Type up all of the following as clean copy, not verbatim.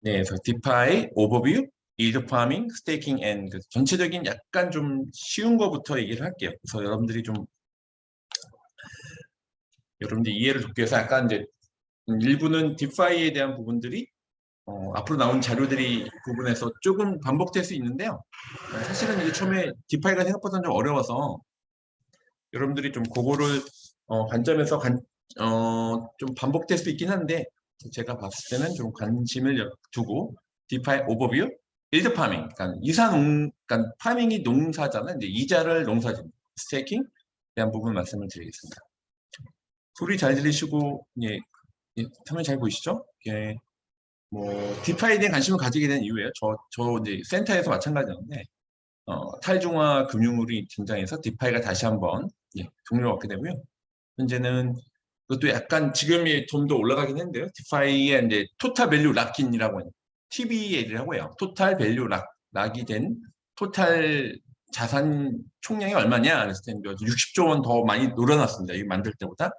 네, 그래서 디파이, 오버뷰, yield farming, staking, and 그 전체적인 약간 좀 쉬운 거부터 얘기를 할게요. 그래서 여러분들이 이해를 돕기 위해서 약간 이제 일부는 디파이에 대한 부분들이 앞으로 나온 자료들이 부분에서 조금 반복될 수 있는데요. 사실은 이게 처음에 디파이가 생각보다 좀 어려워서 여러분들이 좀 그거를 관점에서 좀 반복될 수 있긴 한데 제가 봤을 때는 좀 관심을 두고 디파이 오버뷰, 일드 파밍, 그러니까 그러니까 파밍이 농사잖아요. 이제 이자를 농사짓는 스테이킹 대한 부분 말씀을 드리겠습니다. 소리 잘 들리시고 화면 잘 보이시죠? 예, 뭐 디파이에 대한 관심을 가지게 된 이유예요. 저 이제 센터에서 마찬가지였는데 탈중화 금융물이 등장해서 디파이가 다시 한번 동료가 얻게 되고요. 현재는 그것도 약간 지금이 좀 더 올라가긴 했는데요. 디파이의 이제 토탈 밸류 락인이라고 하는 TBL이라고 하고요. 토탈 밸류 락이 된 토탈 자산 총량이 얼마냐? 그랬을 때 60조 원 더 많이 늘어났습니다. 이 만들 때보다.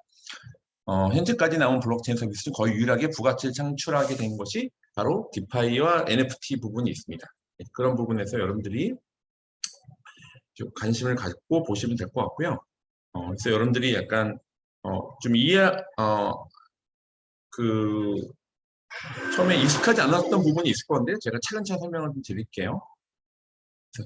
현재까지 나온 블록체인 서비스는 거의 유일하게 부가치를 창출하게 된 것이 바로 디파이와 NFT 부분이 있습니다. 그런 부분에서 여러분들이 좀 관심을 갖고 보시면 될 것 같고요. 그래서 여러분들이 약간 좀 그 처음에 익숙하지 않았던 부분이 있을 건데 제가 차근차근 설명을 좀 드릴게요.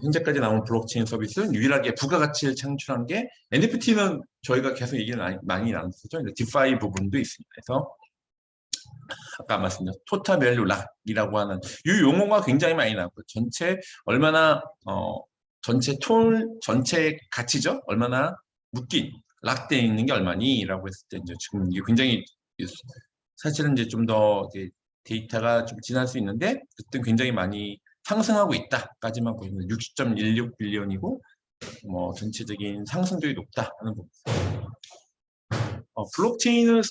현재까지 나온 블록체인 서비스는 유일하게 부가가치를 창출한 게 NFT는 저희가 계속 얘기를 많이 나눴었죠. 디파이 부분도 있습니다. 그래서 아까 말씀드린 토탈 밸류 락이라고 하는 이 용어가 굉장히 많이 나왔고 얼마나 전체 가치죠? 얼마나 묶인 락되어 있는 게 얼마니라고 했을 때 이제 지금 이게 굉장히 사실은 이제 좀 더 데이터가 좀 지날 수 있는데 그때 굉장히 많이 상승하고 있다까지만 보시면 60.16 빌리언이고 뭐 전체적인 상승률이 높다 하는 부분. 블록체인은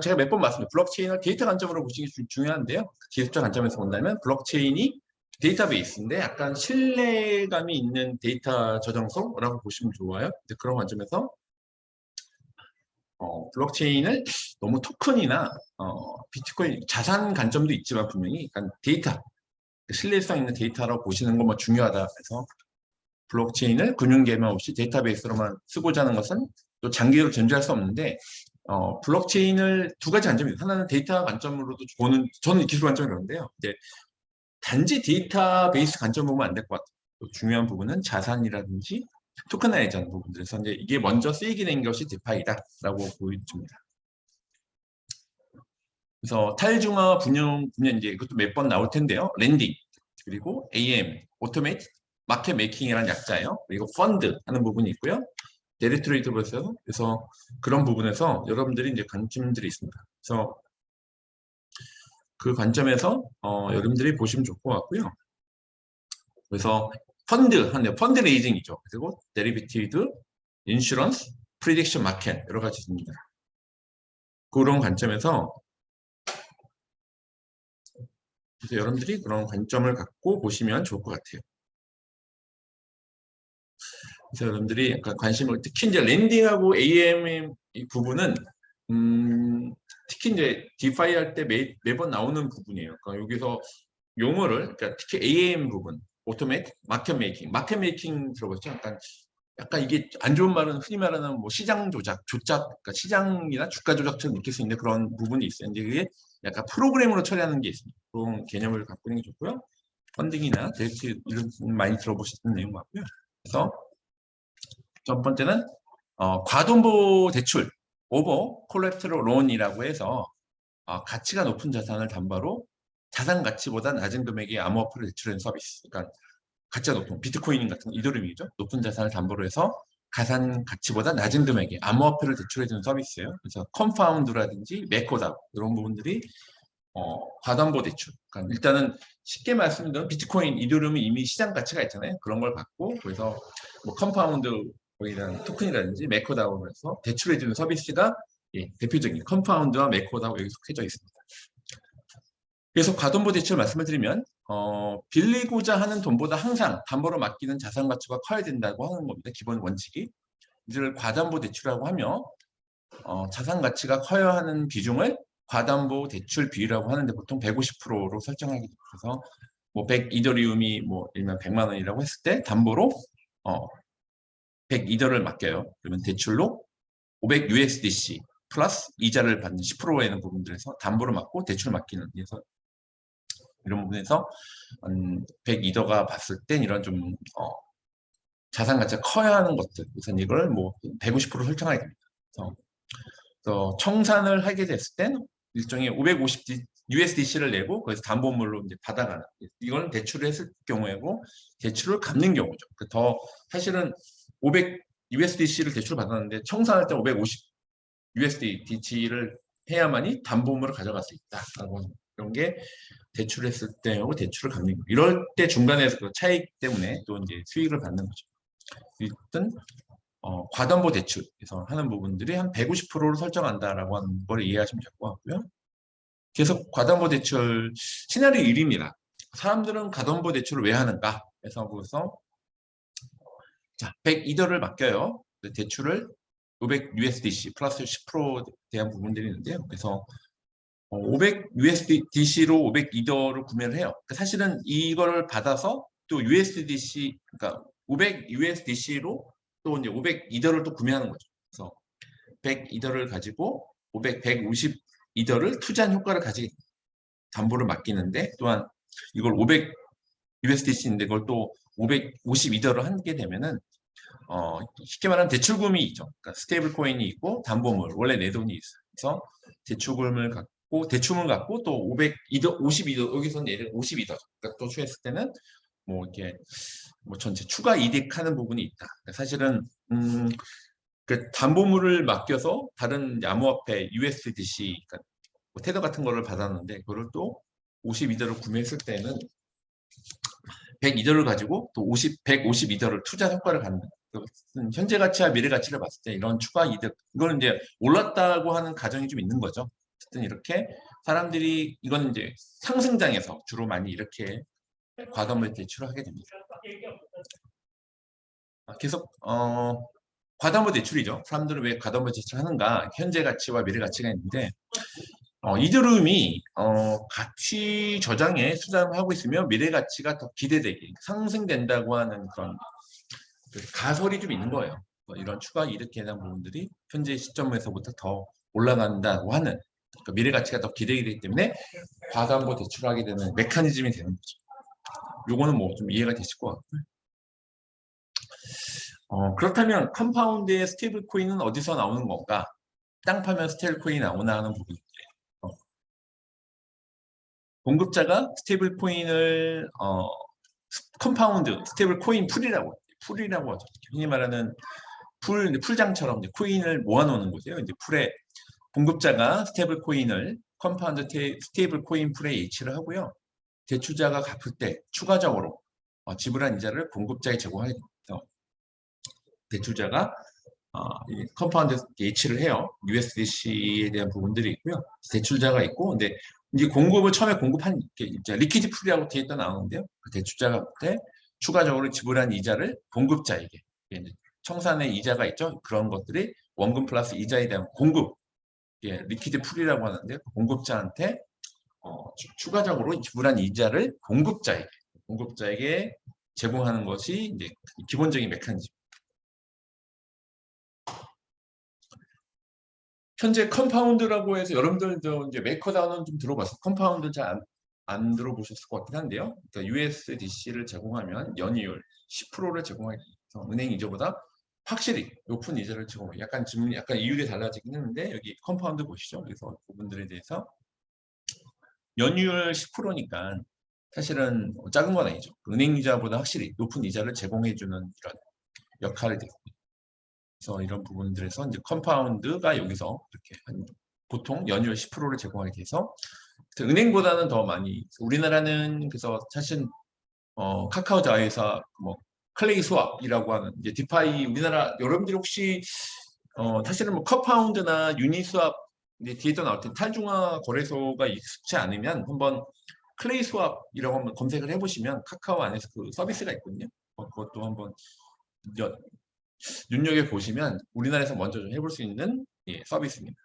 제가 몇 번 말씀드렸죠. 블록체인을 데이터 관점으로 보시는 게 중요한데요. 기술적 관점에서 본다면 블록체인이 데이터베이스인데 약간 신뢰감이 있는 데이터 저장소라고 보시면 좋아요. 그런 관점에서 블록체인을 너무 토큰이나 비트코인 자산 관점도 있지만 분명히 약간 데이터 신뢰성 있는 데이터라고 보시는 것만 중요하다 해서 블록체인을 금융 개념 없이 데이터베이스로만 쓰고자 하는 것은 또 장기적으로 존재할 수 없는데 블록체인을 두 가지 관점이 있어요. 하나는 데이터 관점으로도 저는 기술 관점이 그런데요. 이제 단지 데이터베이스 관점 보면 안 될 것 같아요. 또 중요한 부분은 자산이라든지 토큰화이즈하는 부분들. 그래서 이제 이게 먼저 쓰이게 된 것이 디파이다라고 보여집니다. 그래서 탈중화 분야 이제 이것도 몇 번 나올 텐데요. 랜딩 그리고 AM 오토메이트 마켓 메이킹이라는 약자예요. 그리고 펀드 하는 부분이 있고요. 데리트레이드 그래서 그런 부분에서 여러분들이 이제 관점들이 있습니다. 그래서 그 관점에서 여러분들이 보시면 좋을 것 같고요. 그래서 펀드 레이징이죠. 그리고 데리비티드, 인슈런스, 프리딕션 마켓 여러 가지 있습니다. 그런 관점에서 그래서 여러분들이 그런 관점을 갖고 보시면 좋을 것 같아요. 그래서 여러분들이 약간 관심을 특히 이제 랜딩하고 AM 이 부분은 특히 이제 디파이 할 때 매번 나오는 부분이에요. 그러니까 여기서 용어를 그러니까 특히 AM 부분, 오토메이트, 마켓 메이킹 들어보셨죠? 약간 이게 안 좋은 말은 흔히 말하는 뭐 시장 조작, 그러니까 시장이나 주가 조작처럼 느낄 수 있는 그런 부분이 있어요. 이제 그게 약간 프로그램으로 처리하는 게 있습니다. 그런 개념을 갖고 있는 게 좋고요. 펀딩이나 데이트 이런 많이 들어보셨던 내용 같고요. 그래서 첫 번째는 과도보 대출, 오버 콜렉트로 론이라고 해서 가치가 높은 자산을 담보로 자산 가치보다 낮은 금액의 암호화폐를 대출하는 서비스. 그러니까 가치가 높은 비트코인 같은 이더리움이죠. 높은 자산을 담보로 해서 가산 가치보다 낮은 금액의 암호화폐를 대출해주는 서비스예요. 그래서 컴파운드라든지 메코다 이런 부분들이 과담보 대출. 그러니까 일단은 쉽게 말씀드리면 비트코인, 이더리움이 이미 시장 가치가 있잖아요. 그런 걸 받고 그래서 뭐 컴파운드 이런 토큰이라든지 메코다우로 해서 대출해주는 서비스가 대표적인 컴파운드와 메코다우 여기 속해져 있습니다. 그래서 과담보 대출 말씀을 드리면 빌리고자 하는 돈보다 항상 담보로 맡기는 자산 가치가 커야 된다고 하는 겁니다. 기본 원칙이. 이를 과담보 대출이라고 하며 자산 가치가 커야 하는 비중을 과담보 대출 비율이라고 하는데 보통 150%로 설정하게 돼요. 그래서 뭐 100 이더리움이 뭐 일면 100만 원이라고 했을 때 담보로 100 이더를 맡겨요. 그러면 대출로 500 USDC 플러스 이자를 받는 10%에 있는 부분들에서 담보를 맡고 대출 맡기는, 그래서 이런 부분에서 100 이더가 봤을 땐 이런 좀 자산 가치가 커야 하는 것들, 우선 이걸 뭐 150% 설정하게 됩니다. 그래서 청산을 하게 됐을 땐 일종의 550 USDC를 내고 거기서 담보물로 이제 받아가는, 이건 대출을 했을 경우에고 대출을 갚는 경우죠. 더 사실은 500 USDC를 대출을 받았는데 청산할 때 550 USDC를 해야만이 담보물을 가져갈 수 있다라고 하는, 이런 게 대출했을 때하고 대출을 갚는 거. 이럴 때 중간에서 그 차익 때문에 또 이제 수익을 받는 거죠. 일단 과담보 대출에서 하는 부분들이 한 150%를 설정한다라고 하는 걸 이해하시면 될 것 같고요. 계속 과담보 대출 시나리오 1입니다. 사람들은 과담보 대출을 왜 하는가? 그래서 자, 102달러를 맡겨요. 대출을 500 USDC 플러스 10% 대한 부분들이 있는데요. 그래서 500 USDC로 502달러를 구매를 해요. 그러니까 사실은 이거를 받아서 또 USDC, 그러니까 500 USDC로 또 이제 502달러를 또 구매하는 거죠. 그래서 102달러를 가지고 152달러를 투자한 효과를 가지게 담보를 맡기는데, 또한 이걸 500 USDC인데 그걸 또 552달러 하게 되면은 쉽게 말하면 대출금이 있죠. 그러니까 스테이블 코인이 있고 담보물, 원래 내 돈이 있어요. 그래서 대출금을 갖고 대출을 갖고 또 52더 여기서는 예를 52더 그러니까 또 추했을 때는 뭐 이렇게 뭐 전체 추가 이득하는 부분이 있다. 그러니까 사실은 그 담보물을 맡겨서 다른 암호화폐 USDC, 그러니까 뭐 테더 같은 거를 받았는데 그걸 또 52더를 구매했을 때는 102달러를 가지고 또 152달러를 투자 효과를 갖는, 현재 가치와 미래 가치를 봤을 때 이런 추가 이득, 이거는 이제 올랐다고 하는 가정이 좀 있는 거죠. 어쨌든 이렇게 사람들이, 이건 이제 상승장에서 주로 많이 이렇게 과감을 대출을 하게 됩니다. 계속 과담보 대출이죠. 사람들은 왜 과담보 대출하는가? 현재 가치와 미래 가치가 있는데 이더리움이 가치 저장에 수장을 하고 있으면 미래 가치가 더 기대되게 상승된다고 하는 그런 가설이 좀 있는 거예요. 이런 추가 이득에 대한 부분들이 현재 시점에서부터 더 올라간다고 하는, 그러니까 미래 가치가 더 기대되기 때문에 과담보 대출하게 되는 메커니즘이 되는 거죠. 요거는 뭐 좀 이해가 되실 것 같고요. 그렇다면 컴파운드의 스테이블 코인은 어디서 나오는 건가? 땅 파면 스테이블 코인이 나오나 하는 부분인데, 공급자가 스테이블 코인을 컴파운드 스테이블 코인 풀이라고 하죠. 흔히 말하는 풀장처럼 이제 코인을 모아놓는 거죠. 이제 풀에 공급자가 스테이블 코인을 컴파운드 스테이블 코인 풀에 예치를 하고요. 대출자가 갚을 때 추가적으로 지불한 이자를 공급자에 제공하게 됩니다. 대출자가 컴파운드 예치를 해요. USDC에 대한 부분들이 있고요. 대출자가 있고, 근데 이제 공급을 처음에 공급한 리퀴드 풀이라고 뒤에 또 나오는데요. 그 대출자가 그때 추가적으로 지불한 이자를 공급자에게, 청산의 이자가 있죠. 그런 것들이 원금 플러스 이자에 대한 공급, 리퀴드 풀이라고 하는데 그 공급자한테 추가적으로 지불한 이자를 공급자에게 제공하는 것이 이제 기본적인 메커니즘. 현재 컴파운드라고 해서 여러분들도 이제 메이커다운은 좀 들어봤어요. 컴파운드 잘 안 들어보셨을 것 같긴 한데요. 그러니까 USDC를 제공하면 연이율 10%를 제공하기 위해서 은행 이자보다 확실히 높은 이자를 제공해요. 약간 질문이 약간 이율이 달라지긴 했는데 여기 컴파운드 보시죠. 그래서 부분들에 대해서 연이율 10%니까 사실은 작은 건 아니죠. 은행 이자보다 확실히 높은 이자를 제공해주는 이런 역할을 되고, 그래서 이런 부분들에서 이제 컴파운드가 여기서 이렇게 보통 연이율 10%를 제공하게 돼서 은행보다는 더 많이, 우리나라는 그래서 사실 카카오 자회사 뭐 클레이 스왑이라고 하는 이제 디파이, 우리나라 여러분들이 혹시 사실은 뭐 컴파운드나 유니스왑 이제 뒤에 또 나올 때 탈중앙 거래소가 익숙치 않으면 한번 클레이 스왑이라고 한번 검색을 해보시면 카카오 안에서 그 서비스가 있거든요. 그것도 한번 눈여겨 보시면 우리나라에서 먼저 좀 해볼 수 있는 서비스입니다.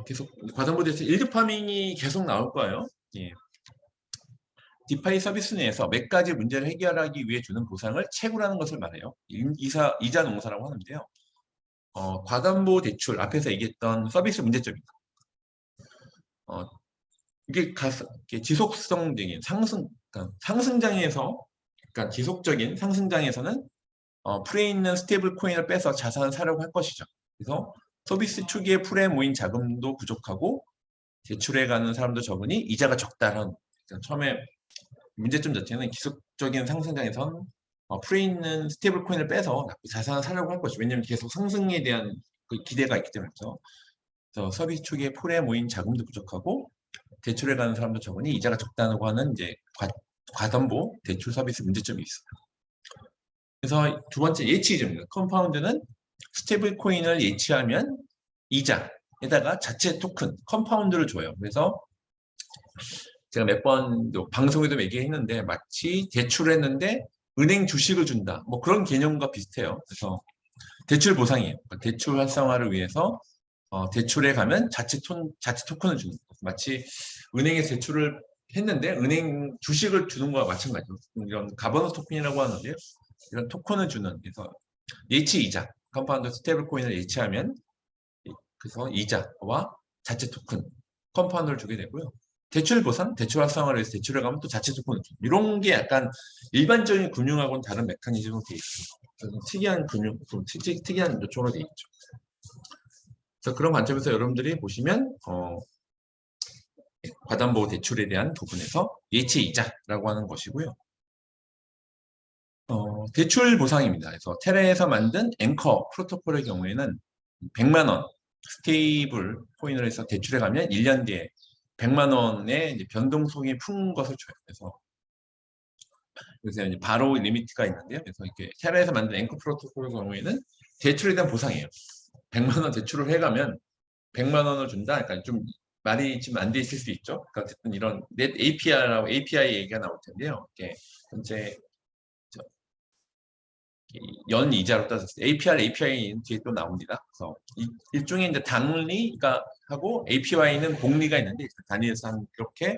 계속 과정부 대출 1급 파밍이 계속 나올 거예요. 예. 디파이 서비스 내에서 몇 가지 문제를 해결하기 위해 주는 보상을 채굴하는 것을 말해요. 이자 농사라고 하는데요. 과담보 대출 앞에서 얘기했던 서비스 문제점입니다. 이게 지속성적인 그러니까 상승장에서, 그러니까 지속적인 상승장에서는 풀에 있는 스테이블 코인을 빼서 자산을 사려고 할 것이죠. 그래서 서비스 초기에 풀에 모인 자금도 부족하고 대출해가는 사람도 적으니 이자가 적다라는, 그러니까 처음에 문제점 자체는 지속적인 상승장에선 풀에 있는 스테이블 코인을 빼서 자산을 사려고 할 것이죠. 왜냐하면 계속 상승에 대한 그 기대가 있기 때문에. 그래서 서비스 초기에 풀에 모인 자금도 부족하고 대출해가는 사람도 적으니 이자가 적다고 하는 이제 과담보 대출 서비스 문제점이 있어요. 그래서 두 번째 예치이자입니다. 컴파운드는 스테이블 코인을 예치하면 이자에다가 자체 토큰 컴파운드를 줘요. 그래서 제가 몇 번 방송에도 얘기했는데 마치 대출을 했는데 은행 주식을 준다, 뭐 그런 개념과 비슷해요. 그래서 대출 보상이에요. 대출 활성화를 위해서 대출에 가면 자체 토큰을 주는 거예요. 마치 은행에 대출을 했는데 은행 주식을 주는 거와 마찬가지로 이런 가버넌스 토큰이라고 하는데요. 이런 토큰을 주는, 그래서 예치 이자, 컴파운드 스테이블 코인을 예치하면 그래서 이자와 자체 토큰, 컴파운드를 주게 되고요. 대출 보상, 대출 활성화를 위해서 대출을 가면 또 자체 토큰을 줍니다. 이런 게 약간 일반적인 금융하고는 다른 메커니즘으로 되어 있습니다. 특이한 좀 특이한 요청으로 되어 있죠. 그래서 그런 관점에서 여러분들이 보시면 과담보 대출에 대한 부분에서 예치 이자라고 하는 것이고요. 대출 보상입니다. 그래서 테라에서 만든 앵커 프로토콜의 경우에는 100만 원 스테이블 코인을 해서 대출해 가면 1년 뒤에 100만 원의 이제 변동성이 푼 것을 줘요. 그래서 이제 바로 리미트가 있는데요. 그래서 이렇게 테라에서 만든 앵커 프로토콜의 경우에는 대출에 대한 보상이에요. 100만 원 대출을 해가면 100만 원을 준다. 그러니까 좀 말이 지금 안 돼 있을 수 있죠. 그러니까 어쨌든 이런 넷 API라고 API 얘기가 나올 텐데요. 이게 현재 연 이자로 따졌을 때 API 뒤에 또 나옵니다. 그래서 일종의 이제 단리가 하고 APY는 복리가 있는데 단위에서 한 이렇게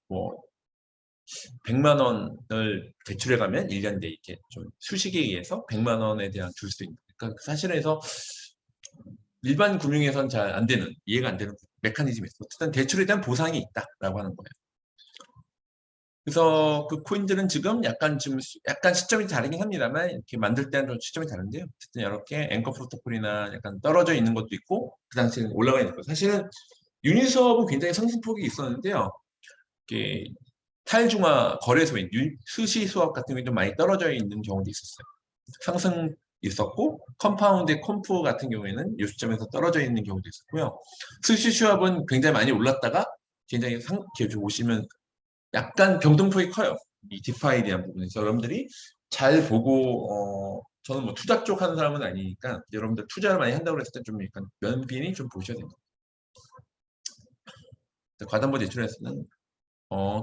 뭐 100만 원을 대출해 가면 1년 뒤에 이렇게 좀 수식에 의해서 100만 원에 대한 줄 수 있는. 그러니까 사실은 해서 일반 금융에서는 잘 안 되는, 이해가 안 되는 메커니즘이 있어요. 어쨌든 대출에 대한 보상이 있다라고 하는 거예요. 그래서 그 코인들은 지금 약간 시점이 다르긴 합니다만 이렇게 만들 때는 좀 시점이 다른데요. 어쨌든 이렇게 앵커 프로토콜이나 약간 떨어져 있는 것도 있고 그 당시에는 올라가 있는 거. 사실은 유니스왑은 굉장히 상승폭이 있었는데요. 이렇게 탈중앙 거래소인 수시 수업 같은 게 좀 많이 떨어져 있는 경우도 있었어요. 상승 있었고 컴파운드 컴프 같은 경우에는 이 시점에서 떨어져 있는 경우도 있었고요. 수시 수업은 굉장히 많이 올랐다가 굉장히 이렇게 보시면 약간 변동폭이 커요. 이 디파이에 대한 부분에서 여러분들이 잘 보고 저는 뭐 투자 쪽 하는 사람은 아니니까 여러분들 투자를 많이 한다고 했을 때 좀 약간 면밀히 좀 보셔야 됩니다. 과담보 대출에서는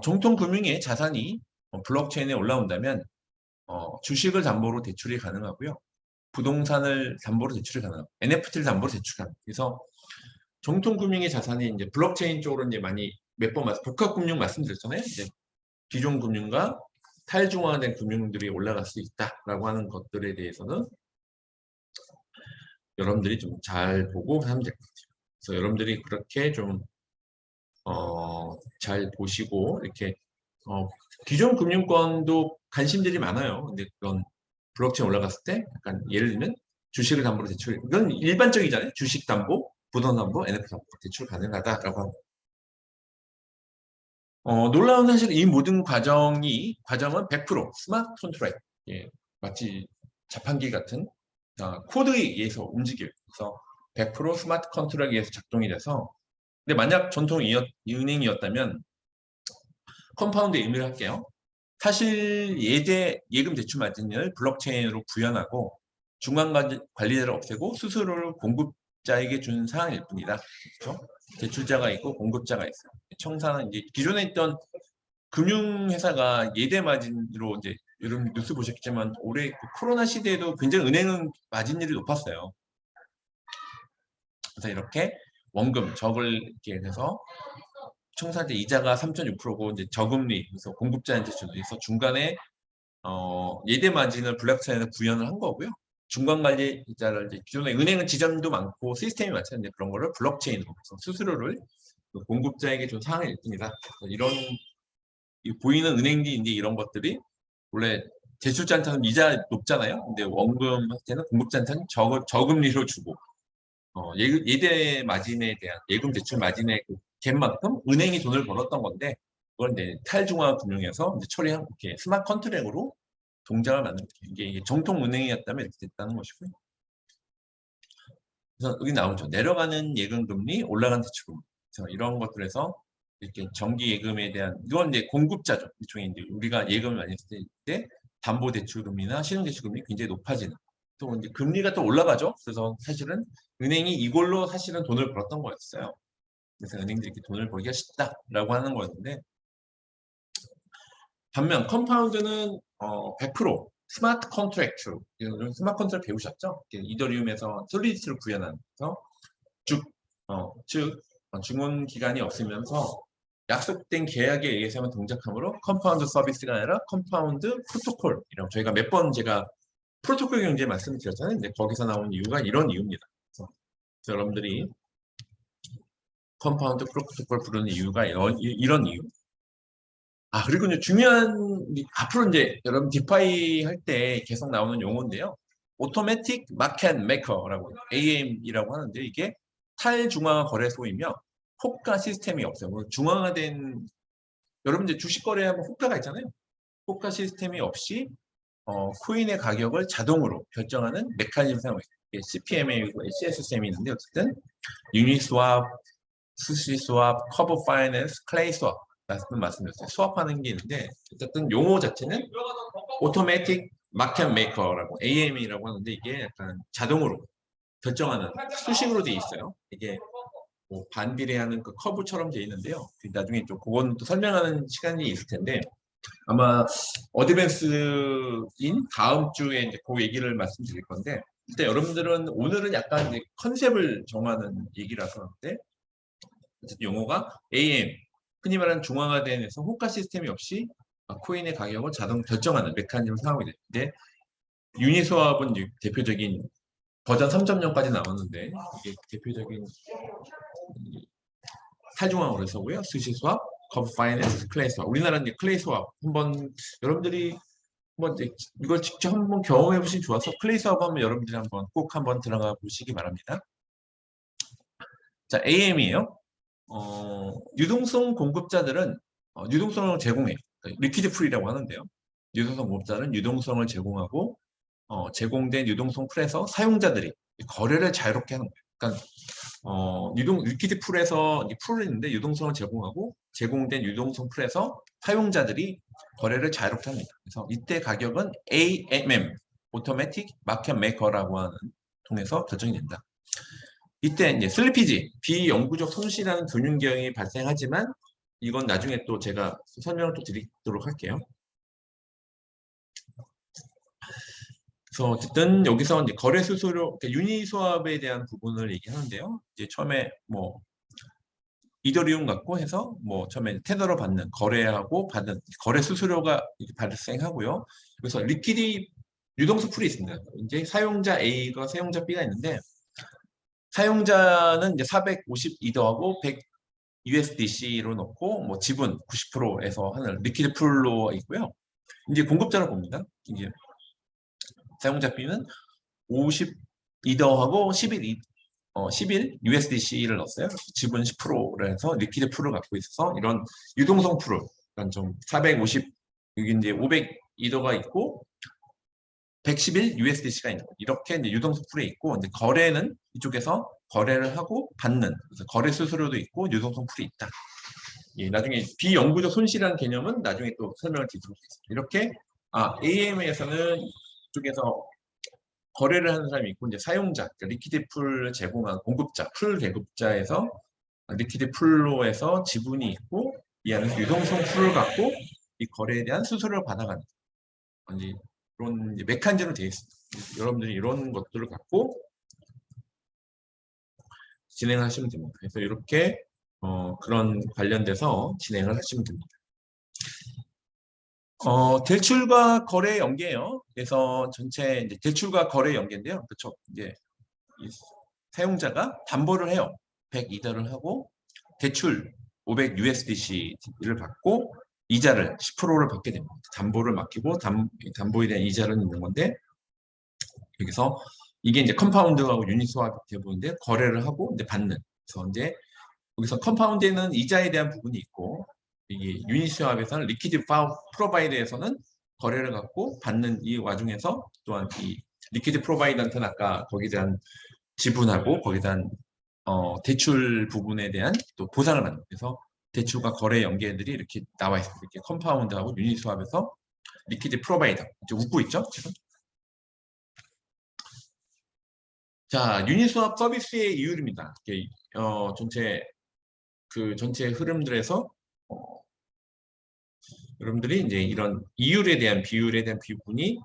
정통 금융의 자산이 블록체인에 올라온다면 주식을 담보로 대출이 가능하고요. 부동산을 담보로 대출이 가능하고 NFT를 담보로 대출이 가능합니다. 그래서 정통 금융의 자산이 이제 블록체인 쪽으로 이제 많이 몇 번 복합 금융 말씀드렸잖아요. 이제 기존 금융과 탈중앙화된 금융들이 올라갈 수 있다라고 하는 것들에 대해서는 여러분들이 좀 잘 보고 하면 될 것 같아요. 그래서 여러분들이 그렇게 좀 잘 보시고 이렇게 기존 금융권도 관심들이 많아요. 근데 그런 블록체인 올라갔을 때 약간 예를 들면 주식을 담보로 대출, 이건 일반적이잖아요. 주식 담보, 부동 담보, NFT 담보 대출 가능하다라고 하고. 놀라운 사실 이 모든 과정은 100% 스마트 컨트랙, 예, 마치 자판기 같은 코드에 의해서 움직여요. 그래서 100% 스마트 컨트랙에 의해서 작동이 돼서, 근데 만약 전통 은행이었다면 컴파운드 의미를 할게요. 사실 예금 대출 마진을 블록체인으로 구현하고 중간 관리자를 없애고 수수료를 공급자에게 준 상황일 뿐이다. 그렇죠? 대출자가 있고 공급자가 있어요. 청산은 이제 기존에 있던 금융회사가 예대 마진으로 이제 여러분 뉴스 보셨겠지만 올해 그 코로나 시대에도 굉장히 은행은 마진율이 높았어요. 그래서 이렇게 원금 적을 이렇게 해서 청산대 이자가 3.6%고 이제 저금리 그래서 공급자한테 주면서 중간에 예대 마진을 블록체인에 구현을 한 거고요. 중간 관리 이자를 이제 기존에 은행은 지점도 많고 시스템이 많잖아요. 그런 거를 블록체인으로 해서 수수료를 그 공급자에게 좀 상한을 냅니다. 이런 보이는 은행기 이제 이런 것들이 원래 대출자한테는 이자 높잖아요. 근데 원금한테는 공급자한테는 저금리로 주고 예대 마진에 대한 예금 대출 마진의 그 갭만큼 은행이 돈을 벌었던 건데 그걸 이제 탈중앙 금융에서 이제 처리한 이렇게 스마트 컨트랙으로 동작을 만든 거죠. 이게 정통 은행이었다면 이렇게 됐다는 것이고요. 그래서 여기 나오죠. 내려가는 예금금리, 올라가는 대출금리. 그래서 이런 것들에서 이렇게 정기 예금에 대한 이건 이제 공급자죠. 일종의 이제 우리가 예금을 많이 했을 때 담보대출금리나 신용대출금리 굉장히 높아지는. 또 이제 금리가 또 올라가죠. 그래서 사실은 은행이 이걸로 사실은 돈을 벌었던 거였어요. 그래서 은행들이 이렇게 돈을 벌기가 쉽다라고 하는 거였는데 반면 컴파운드는 100% 스마트 컨트랙트 스마트 컨트랙트 배우셨죠? 이더리움에서 솔리디티를 구현하면서 즉 주문 기간이 없으면서 약속된 계약에 의해서만 동작하므로 컴파운드 서비스가 아니라 컴파운드 프로토콜이라고 저희가 몇 번 제가 프로토콜 경제 말씀드렸잖아요. 근데 거기서 나온 이유가 이런 이유입니다. 그래서 여러분들이 컴파운드 프로토콜 부르는 이유가 이런 이유. 그리고 이제 중요한 앞으로 이제 여러분 디파이 할 때 계속 나오는 용어인데요. 오토매틱 마켓 메이커라고 AM이라고 하는데 이게 탈중앙화 거래소이며 호가 시스템이 없어요. 중앙화된 여러분 이제 주식 거래하면 호가가 있잖아요. 호가 시스템이 없이 코인의 가격을 자동으로 결정하는 메커니즘 사용해요. CPM이고 CSSM이 있는데 어쨌든 유니스왑, 수시스왑, 커브 파이낸스, 클레이 스왑 말씀드렸어요. 수합하는 게 있는데 어쨌든 용어 자체는 오토매틱 마켓 메이커라고 AM이라고 하는데 이게 약간 자동으로 결정하는 수식으로 되어 있어요. 이게 뭐 반비례하는 그 커브처럼 되어 있는데요. 나중에 좀 그건 또 설명하는 시간이 있을 텐데 아마 어드밴스인 다음 주에 이제 그 얘기를 말씀드릴 건데 일단 여러분들은 오늘은 약간 이제 컨셉을 정하는 얘기라서 근데 용어가 AM 흔히 말하는 중앙화된에서 호가 시스템이 없이 코인의 가격을 자동 결정하는 메커니즘을 사용하게 되는데 유니스왑은 대표적인 버전 3.0까지 나왔는데 이게 대표적인 탈중앙 거래소고요. 스시스왑, 커브 파이낸스, 클레이스왑. 우리나라는 이제 클레이스왑 한번 여러분들이 한번 이걸 직접 한번 경험해 보시면 좋아서 클레이스왑 한번 여러분들이 한번 꼭 한번 들어가 보시기 바랍니다. 자, AM이에요. 유동성 공급자들은 유동성을 제공해요. 리퀴드 풀이라고 하는데요. 유동성 공급자는 유동성을 제공하고 제공된 유동성 풀에서 사용자들이 거래를 자유롭게 하는 거예요. 그러니까 리퀴드 풀에서 풀을 있는데 유동성을 제공하고 제공된 유동성 풀에서 사용자들이 거래를 자유롭게 합니다. 그래서 이때 가격은 AMM, Automatic Market Maker라고 하는 통해서 결정이 된다. 이때 이제 슬리피지, 비영구적 손실이라는 금융 경향이 발생하지만 이건 나중에 또 제가 설명을 또 드리도록 할게요. 그래서 어쨌든 여기서 이제 거래 수수료, 그러니까 유니스왑에 대한 부분을 얘기하는데요. 이제 처음에 뭐 이더리움 갖고 해서 뭐 처음에 테더로 받는 거래하고 받는 거래 수수료가 발생하고요. 그래서 리퀴디 유동수 풀이 있습니다. 이제 사용자 A가 사용자 B가 있는데 사용자는 이제 452더하고 100 USDC로 놓고 뭐 지분 90%에서 하는 리퀴드 풀로 있고요. 이제 공급자를 봅니다. 이제 사용자 B는 52더하고 11 USDC를 넣었어요. 지분 10%를 해서 리퀴드 풀을 갖고 있어서 이런 유동성 풀을 그러니까 좀 450 여기 이제 502더가 있고 111 USDC가 있는 거예요. 이렇게 이제 유동성 풀에 있고 이제 거래는 이쪽에서 거래를 하고 받는 그래서 거래 수수료도 있고 유동성 풀이 있다. 예, 나중에 비영구적 손실이라는 개념은 나중에 또 설명을 드리도록 하겠습니다. 이렇게 AM에서는 이쪽에서 거래를 하는 사람이 있고 이제 사용자, 그러니까 리퀴드 풀 제공한 공급자, 풀 대급자에서 리퀴드 풀로에서 지분이 있고 이 안에서 유동성 풀을 갖고 이 거래에 대한 수수료를 받아가는 이제 그런 이제 메커니즘으로 되어 있습니다. 여러분들이 이런 것들을 갖고 진행하시면 됩니다. 그래서 이렇게 그런 관련돼서 진행을 하시면 됩니다. 대출과 거래 연계예요. 그래서 전체 이제 대출과 거래 연계인데요. 그렇죠. 이제 이 사용자가 담보를 해요. 100이더를 하고 대출 500 USDC를 받고 이자를 10%를 받게 됩니다. 담보를 맡기고 담보에 대한 이자를 있는 건데 여기서 이게 이제 컴파운드하고 유니스왑 대부분인데 거래를 하고 이제 받는. 그래서 이제 여기서 컴파운드에는 이자에 대한 부분이 있고 이게 유니스왑에서는 리퀴드 프로바이더에서는 거래를 갖고 받는 이 와중에서 또한 이 리퀴드 프로바이더한테는 아까 거기에 대한 지분하고 거기에 대한 대출 부분에 대한 또 보상을 받는. 그래서 대출과 거래 연계들이 이렇게 나와 있습니다. 이렇게 컴파운드하고 유니스왑에서 리퀴드 프로바이더. 이제 웃고 있죠 지금. 자, 유니스왑 서비스의 이율입니다. 이게, 전체 흐름들에서 여러분들이 이제 이런 이율에 대한 비율에 대한 부분이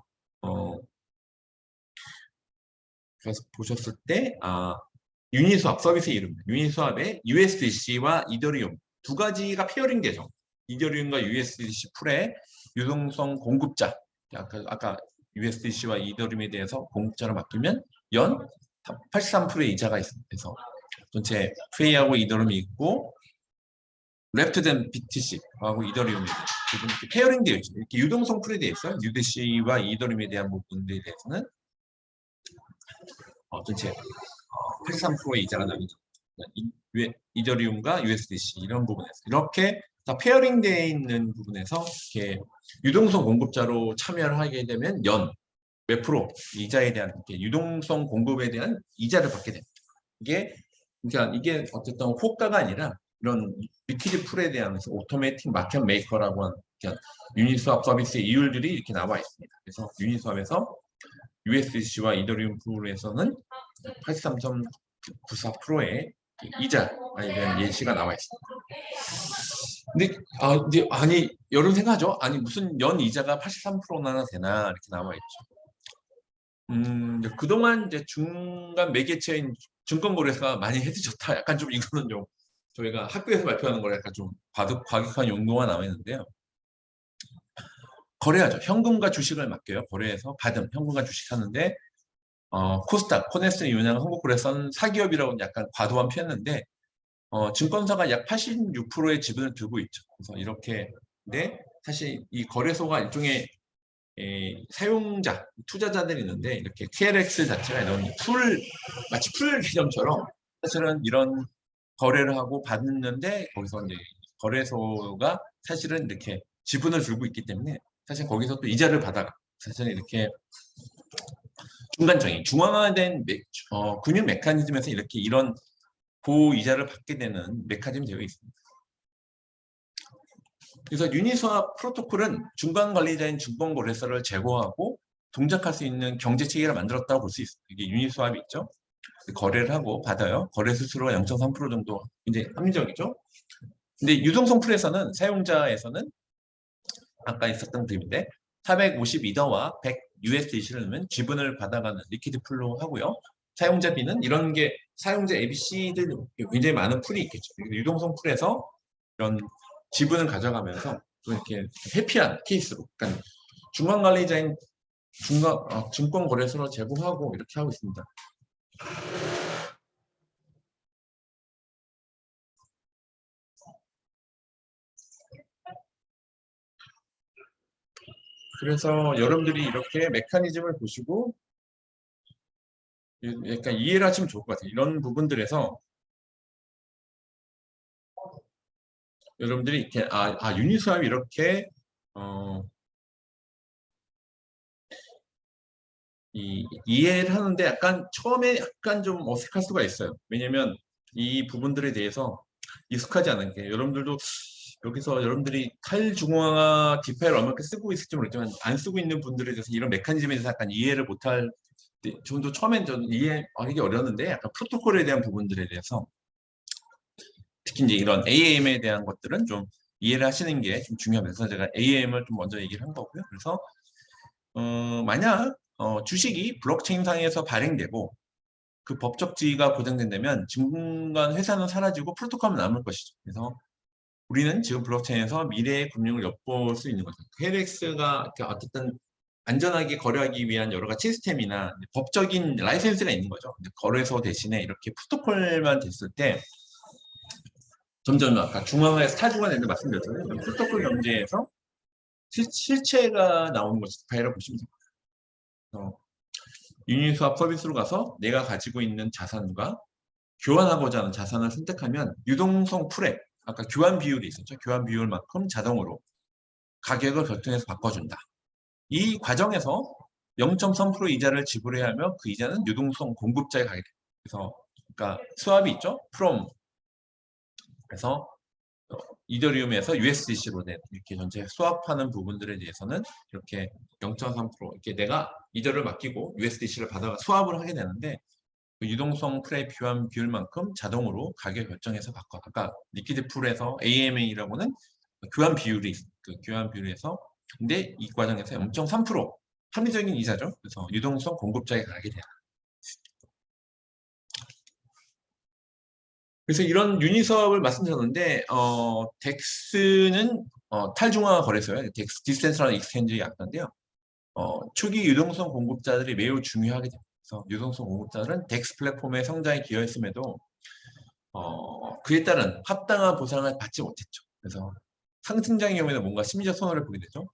그래서 보셨을 때 유니스왑 서비스의 이름입니다. 유니스왑의 USDC와 이더리움 두 가지가 페어링 되죠. 이더리움과 USDC 풀의 유동성 공급자. 아까 USDC와 이더리움에 대해서 공급자로 맡기면 연 83%의 이자가 있습니다. 그래서 전체 프레이하고 이더리움이 있고 랩트된 BTC하고 이더리움이 이렇게 페어링 되어 있죠. 이렇게 유동성 풀이 되어 있어요. USDC와 이더리움에 대한 부분들에 대해서는 전체 83%의 이자가 나오죠. 이더리움과 USDC 이런 부분에서 이렇게 다 페어링 되어 있는 부분에서 이렇게 유동성 공급자로 참여를 하게 되면 연 몇 프로 이자에 대한 유동성 공급에 대한 이자를 받게 됩니다. 그러니까 이게 어쨌든 호가가 아니라 이런 리퀴드 풀에 대한 오토매틱 마켓 메이커라고 하는 유니스왑 서비스의 이율들이 이렇게 나와 있습니다. 그래서 유니스왑에서 USDC와 이더리움 풀에서는 83.94%의 이자에 대한 예시가 나와 있습니다. 근데 아니 여러분 생각하죠? 아니 무슨 연 이자가 83%나 되나 이렇게 나와 있죠. 그동안 이제 중간 매개체인 증권거래소가 많이 해주셨다. 약간 좀 이거는 좀 저희가 학교에서 발표하는 거랑 약간 좀 과격한 용도가 나와 있는데요. 거래하죠. 현금과 주식을 맡겨요. 거래해서 받은 현금과 주식 하는데 코스닥, 코넥스를 운영하는 한국거래소는 사기업이라고 약간 과도한 표현인데 증권사가 약 86%의 지분을 들고 있죠. 그래서 이렇게 근데 사실 이 거래소가 일종의 사용자, 투자자들이 있는데 이렇게 KLX 자체가 이런 마치 풀 개념처럼 사실은 이런 거래를 하고 받는데 거기서 이제 거래소가 사실은 이렇게 지분을 들고 있기 때문에 사실 거기서 또 이자를 받아가 사실은 이렇게 중간적인 중앙화된 금융 메커니즘에서 이렇게 이런 보이자를 받게 되는 메커니즘이 되어 있습니다. 그래서 유니스왑 프로토콜은 중간 관리자인 증권거래소를 제거하고 동작할 수 있는 경제 체계를 만들었다고 볼 수 있습니다. 이게 유니스왑이 있죠. 거래를 하고 받아요. 거래 수수료가 0.3% 정도 이제 합리적이죠. 근데 유동성 풀에서는 사용자에서는 아까 있었던 그림인데 452더와 100 USDC를 넣으면 지분을 받아가는 리퀴드 풀로 하고요. 사용자 B는 이런 게 사용자 ABC들 굉장히 많은 풀이 있겠죠. 유동성 풀에서 이런 지분을 가져가면서 또 이렇게 회피한 케이스로 그러니까 중간관리자인 증권거래소로 제공하고 이렇게 하고 있습니다. 그래서 여러분들이 이렇게 메커니즘을 보시고 약간 이해를 하시면 좋을 것 같아요. 이런 부분들에서 여러분들이 이렇게 유니스왑이 이렇게 이해를 하는데 약간 처음에 약간 좀 어색할 수가 있어요. 왜냐면 이 부분들에 대해서 익숙하지 않은 게 여러분들도 여기서 여러분들이 탈중앙화 디파이를 얼마큼 쓰고 있을지 모르겠지만 안 쓰고 있는 분들에 대해서 이런 메커니즘에 대해서 약간 이해를 못할 저도 처음엔 좀 이해하기 어려웠는데 약간 프로토콜에 대한 부분들에 대해서 특히 이제 이런 AAM에 대한 것들은 좀 이해를 하시는 게 좀 중요합니다. 그래서 제가 AAM을 좀 먼저 얘기를 한 거고요. 그래서 만약 주식이 블록체인상에서 발행되고 그 법적 지위가 보장된다면 증권 회사는 사라지고 프로토콜은 남을 것이죠. 그래서 우리는 지금 블록체인에서 미래의 금융을 엿볼 수 있는 거죠. KLX가 어쨌든 안전하게 거래하기 위한 여러 가지 시스템이나 법적인 라이센스가 있는 거죠. 거래소 대신에 이렇게 프로토콜만 됐을 때 점점 아까 중앙화에서 타중화 되는 말씀드렸잖아요. 프로토콜 경제에서 실체가 나오는 것이 디파이라고 보시면 됩니다. 유니스왑 서비스로 가서 내가 가지고 있는 자산과 교환하고자 하는 자산을 선택하면 유동성 풀에 아까 교환 비율이 있었죠. 교환 비율만큼 자동으로 가격을 결정해서 바꿔준다. 이 과정에서 0.3% 이자를 지불해야 하며 그 이자는 유동성 공급자에 가게 됩니다. 그래서 그러니까 스왑이 있죠. 프롬 그래서 이더리움에서 USDC로 된 이렇게 전체 스왑하는 부분들에 대해서는 이렇게 0.3% 이렇게 내가 이자를 맡기고 USDC를 받아가 스왑을 하게 되는데 그 유동성 풀의 교환 비율만큼 자동으로 가격 결정해서 바꿔. 아까 리퀴드 풀에서 AMA라고는 교환 비율이 그 교환 비율에서 근데 이 과정에서 0.3% 합리적인 이자죠. 그래서 유동성 공급자에 가게 돼요. 그래서 이런 유니스왑을 말씀드렸는데 덱스는 탈중앙화 거래소예요. 덱스 디센트럴 익스체인지 약관인데요. 초기 유동성 공급자들이 매우 중요하게 됩니다. 그래서 유동성 공급자들은 덱스 플랫폼의 성장에 기여했음에도 그에 따른 합당한 보상을 받지 못했죠. 그래서 상승장의 경우에는 뭔가 심리적 손해를 보게 되죠.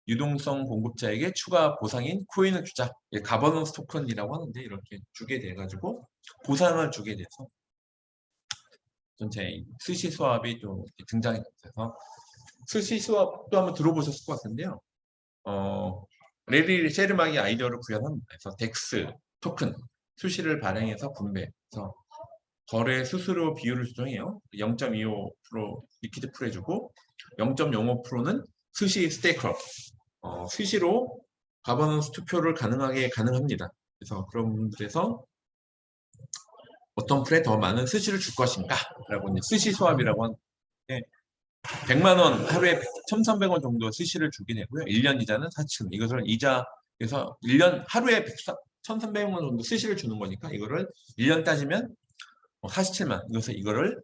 유동성 공급자에게 추가 보상인 코인을 주자. 가버넌스 토큰이라고 하는데 이렇게 주게 돼가지고 보상을 주게 돼서 전체 스시 수합이 또 등장이 돼서 스시 수합도 한번 들어보셨을 것 같은데요. 레리 셰르막이 아이디어를 구현합니다. 그래서 덱스 토큰 수시를 발행해서 분배해서 거래 수수료 비율을 조정해요. 0.25% 리퀴드 풀 해주고 0.05%는 스시 스테이크업 스시로 가버넌스 투표를 가능합니다. 그래서 그런 분들에서 어떤 풀에 더 많은 스시를 줄 것인가 라고 이제 스시 수합이라고 하는데 100만 원 하루에 1,300원 정도 스시를 주게 되고요. 1년 이자는 4,000원. 이것을 이자에서 1년 하루에 1,300원 정도 스시를 주는 거니까 이거를 1년 따지면 47만. 그래서 이거를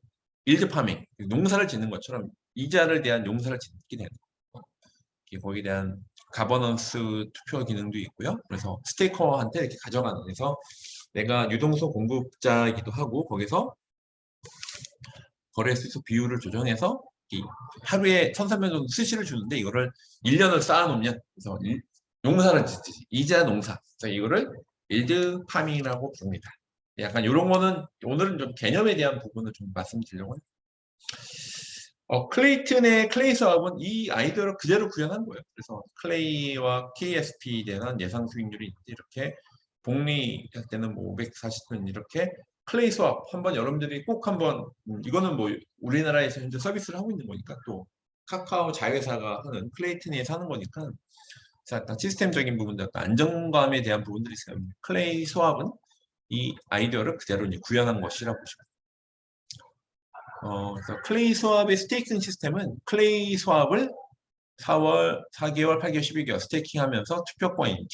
일드 파밍, 농사를 짓는 것처럼 이자를 대한 농사를 짓게 되는 거예요. 거기에 대한 가버넌스 투표 기능도 있고요. 그래서 스테이커한테 이렇게 가져가는 그래서 내가 유동성 공급자이기도 하고 거기서 거래수 비율을 조정해서 하루에 1,300원 정도 스시를 주는데 이거를 1년을 쌓아놓으면 그래서 농사를 짓듯이 이자 농사 그래서 이거를 일드 파밍이라고 부릅니다. 약간 이런 거는 오늘은 좀 개념에 대한 부분을 좀 말씀드리려고 해요. 클레이튼의 클레이 수합은 이 아이디어를 그대로 구현한 거예요. 그래서 클레이와 KSP에 대한 예상 수익률이 이렇게 복리할 때는 뭐 540분 이렇게 클레이 수합 한번 여러분들이 꼭 한번 이거는 뭐 우리나라에서 현재 서비스를 하고 있는 거니까 또 카카오 자회사가 하는 클레이튼에서 하는 거니까 약간 시스템적인 부분들 약간 안정감에 대한 부분들이 있어요. 클레이 수합은 이 아이디어를 그대로 이제 구현한 것이라고 보시면 돼요. 그래서 클레이 수합의 스테이킹 시스템은 클레이 수합을 4개월, 8개월, 12개월 스테이킹하면서 투표권인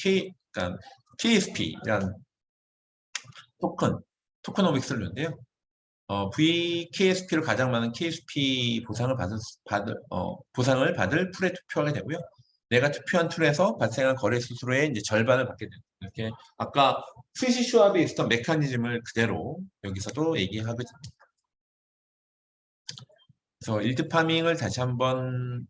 그러니까 KSP라는 토큰오믹스를 넣는데요. VKSP를 가장 많은 KSP 보상을 받을 풀에 투표하게 되고요. 내가 투표한 툴에서 발생한 거래 수수료의 이제 절반을 받게 됩니다. 이렇게 아까 스시 수합에 있었던 메커니즘을 그대로 여기서도 얘기하게 됩니다. 그래서 일드 파밍을 다시 한번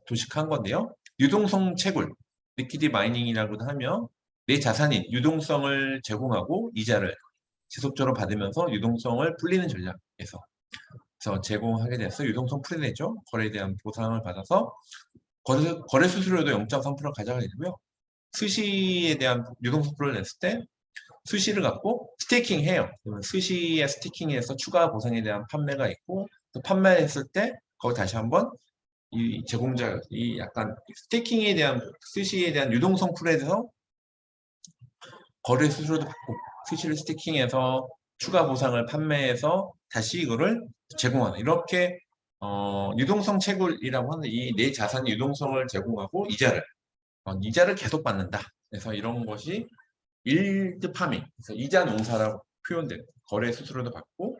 도식한 건데요. 유동성 채굴, 리퀴드 마이닝이라고도 하며 내 자산인 유동성을 제공하고 이자를 지속적으로 받으면서 유동성을 불리는 전략에서 제공하게 돼서 유동성 풀이내죠. 거래에 대한 보상을 받아서 거래 수수료도 0.3% 가져가게 되고요. 스시에 대한 유동성 풀을 냈을 때 스시를 갖고 스테이킹 해요. 그러면 스시에 스테이킹해서 추가 보상에 대한 판매가 있고 또 판매했을 때 거기 다시 한번 이 제공자 이 약간 스테이킹에 대한 스시에 대한 유동성 풀에 대해서 거래 수수료도 받고 스시를 스테이킹해서 추가 보상을 판매해서 다시 이거를 제공하는 이렇게 유동성 채굴이라고 하는 이 내 자산의 유동성을 제공하고 이자를 계속 받는다. 그래서 이런 것이 일드 파밍, 그래서 이자 농사라고 표현된 거래 수수료도 받고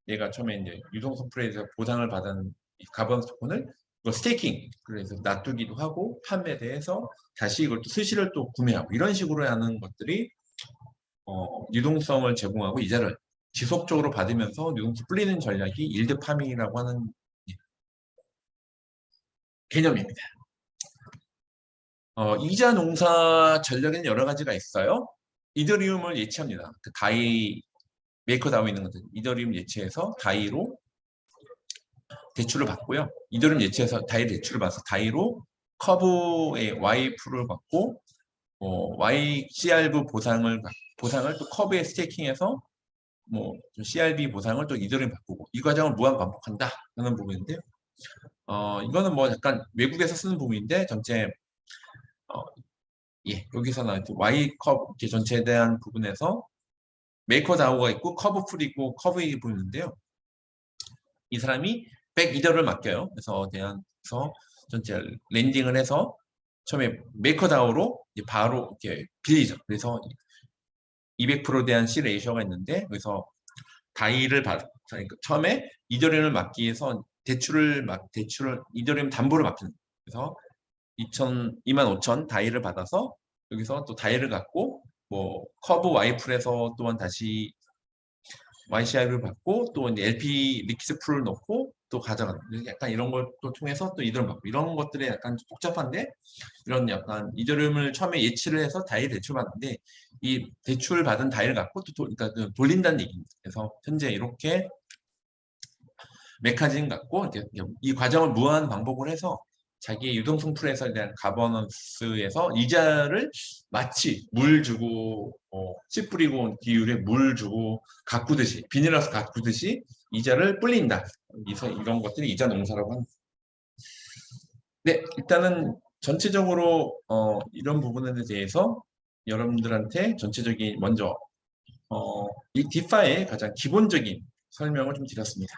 얘가 처음에 이제 유동성 프레에서 보상을 받은 이 가번 토큰을 이거 스테이킹 그래서 놔두기도 하고 판매에 대해서 다시 이걸 또 스시를 또 구매하고 이런 식으로 하는 것들이 유동성을 제공하고 이자를 지속적으로 받으면서 유동성 불리는 전략이 일드 파밍이라고 하는 개념입니다. 이자 농사 전략에는 여러 가지가 있어요. 이더리움을 예치합니다. 그 다이 메이커 다오 있는 것들 이더리움 예치해서 다이로 대출을 받고요. 이더리움 예치해서 다이 대출을 받아서 다이로 커브의 YF를 받고 YCRV 보상을 또 커브에 스테이킹해서 CRV 보상을 또 이더리움 바꾸고 이 과정을 무한 반복한다 하는 부분인데요. 이거는 뭐 약간 외국에서 쓰는 부분인데 전체 여기서는 Y 커브 전체에 대한 부분에서 메이커 다오가 있고 커브 풀이 있고 커브 부분인데요. 이 사람이 102달러를 맡겨요. 그래서 대한에서 전체 랜딩을 해서 처음에 메이커 다오로 바로 이렇게 빌리죠. 그래서 200% 대한 C 레이셔가 있는데 그래서 다이를 그러니까 처음에 이더리움을 맡기 위해서 대출을 이더리움 담보를 맡기는 거예요. 그래서 25,000 다이를 받아서 여기서 또 다이를 갖고 커브 와이풀에서 또한 다시 YCI를 받고 또 이제 LP 리퀴스 풀을 넣고 또 가져가는 약간 이런 걸 또 통해서 또 이더리움 받고 이런 것들이 약간 복잡한데 이런 약간 이더리움을 처음에 예치를 해서 다이 대출 받는데 이 대출 받은 다이를 갖고 또 그러니까 돌린다는 얘기입니다. 그래서 현재 이렇게 메커니즘 갖고 이제 이 과정을 무한 반복을 해서 자기의 유동성 풀에서 대한 가버넌스에서 이자를 마치 물 주고 씨 뿌리고 기울에 물 주고 가꾸듯이 비닐하우스 가꾸듯이 이자를 불린다. 이런 것들이 이자 농사라고 합니다. 네, 일단은 전체적으로 이런 부분에 대해서 여러분들한테 전체적인 먼저 이 디파의 가장 기본적인 설명을 좀 드렸습니다.